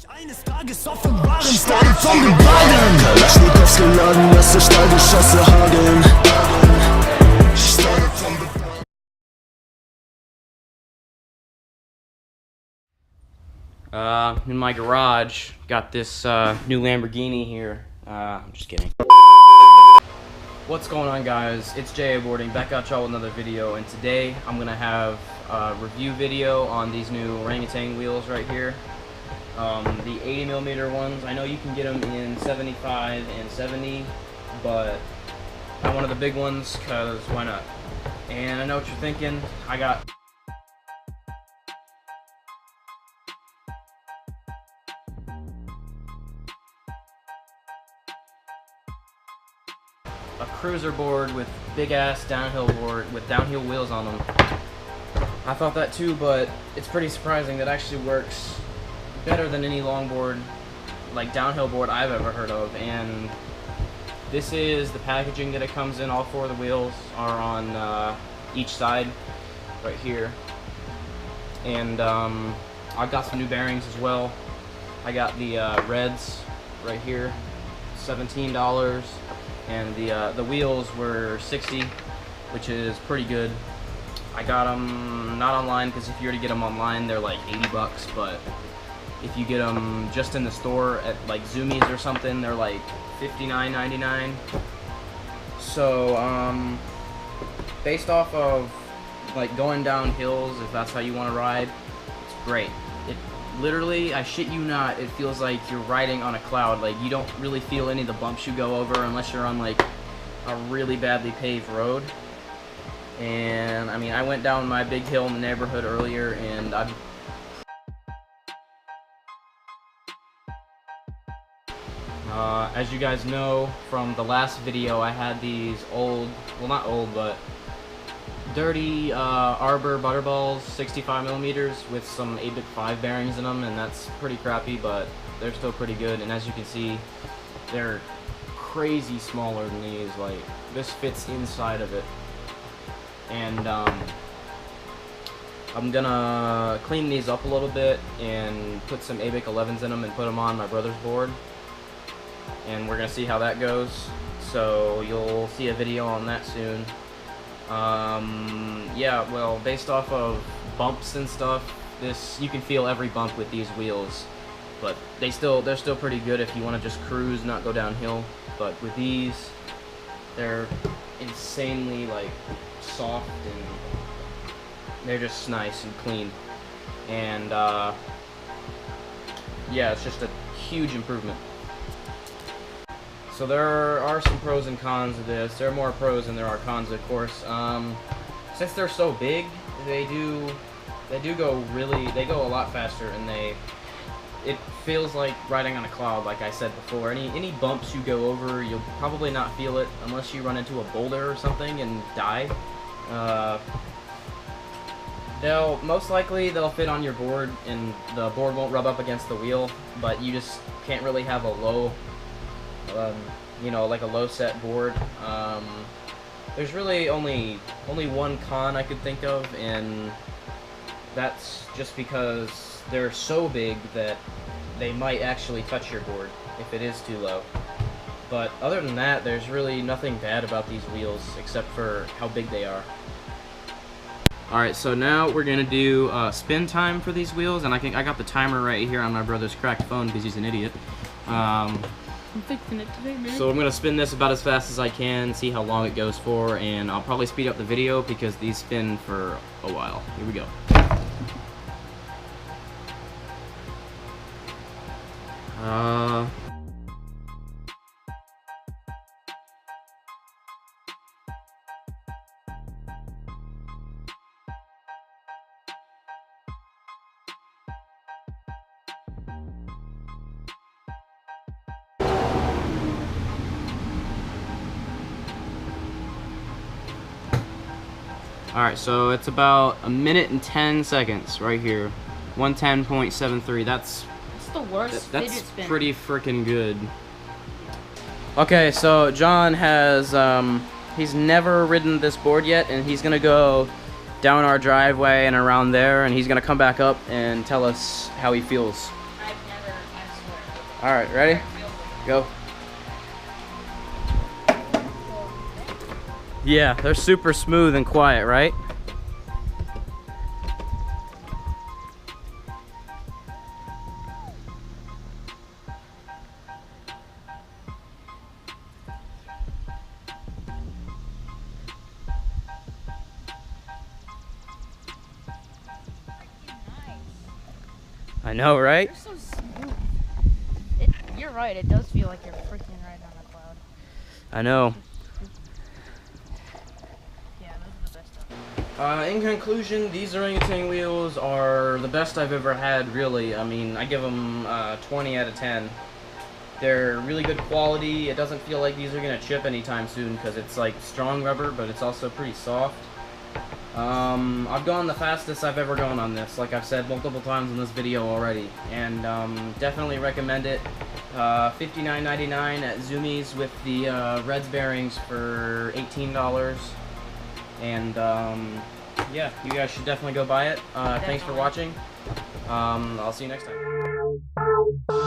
Eines Tages offenbaren, starten von den Beinen. Kalaschnikows geladen, lasse Stahlgeschosse hageln. In my garage, got this new Lamborghini here. I'm just kidding. What's going on, guys? It's Jay Boarding, back at y'all with another video, and today I'm gonna have a review video on these new orangutan wheels right here. The 80mm ones. I know you can get them in 75 and 70, but I wanted the big ones because why not? And I know what you're thinking. I got a cruiser board with big ass downhill board with downhill wheels on them. I thought that too, but it's pretty surprising that actually works better than any longboard, like downhill board I've ever heard of. And this is the packaging that it comes in. All four of the wheels are on each side right here. And I've got some new bearings as well. I got the reds right here, $17. And the wheels were $60, which is pretty good. I got them not online, because if you were to get them online, they're like $80. But if you get them just in the store at like Zoomies or something, they're like $59.99. So based off of like going down hills, if that's how you want to ride, it's great. It literally, I shit you not, it feels like you're riding on a cloud. Like, you don't really feel any of the bumps you go over unless you're on like a really badly paved road. And I mean, I went down my big hill in the neighborhood earlier, and as you guys know from the last video, I had these old, well not old, but dirty Arbor Butterballs 65mm with some 8-bit-5 bearings in them, and that's pretty crappy, but they're still pretty good. And as you can see, they're crazy smaller than these. Like, this fits inside of it. And I'm gonna clean these up a little bit and put some ABIC 11s in them and put them on my brother's board, and we're gonna see how that goes. So you'll see a video on that soon. Yeah, well, based off of bumps and stuff, you can feel every bump with these wheels, but they're still pretty good if you want to just cruise, not go downhill. But with these, they're insanely like soft, and they're just nice and clean. And yeah, it's just a huge improvement. So there are some pros and cons of this. There are more pros than there are cons, of course. Since they're so big, they go a lot faster, and it feels like riding on a cloud, like I said before. Any bumps you go over, you'll probably not feel it unless you run into a boulder or something and die. Most likely they'll fit on your board, and the board won't rub up against the wheel, but you just can't really have a low, you know, like a low set board. There's really only one con I could think of, and that's just because they're so big that they might actually touch your board if it is too low. But other than that, there's really nothing bad about these wheels except for how big they are. Alright, so now we're gonna do spin time for these wheels, and I got the timer right here on my brother's cracked phone because he's an idiot. I'm fixing it today, man. So I'm gonna spin this about as fast as I can, see how long it goes for, and I'll probably speed up the video because these spin for a while. Here we go. Alright, so it's about 1 minute and 10 seconds right here. 110.73. That's the worst that's fidget spinner. Pretty freaking good. Okay, so John has he's never ridden this board yet, and he's gonna go down our driveway and around there, and he's gonna come back up and tell us how he feels. I've Alright, ready? Go. Yeah, they're super smooth and quiet, right? I know, right? They're so smooth. You're right, it does feel like you're freaking right on a cloud. I know. Yeah, those are the best. In conclusion, these orangutan wheels are the best I've ever had, really. I mean, I give them 20 out of 10. They're really good quality. It doesn't feel like these are going to chip anytime soon because it's like strong rubber, but it's also pretty soft. I've gone the fastest I've ever gone on this, like I've said multiple times in this video already, and definitely recommend it. $59.99 at Zumiez with the Reds bearings for $18, and yeah, you guys should definitely go buy it. Thanks for watching. I'll see you next time.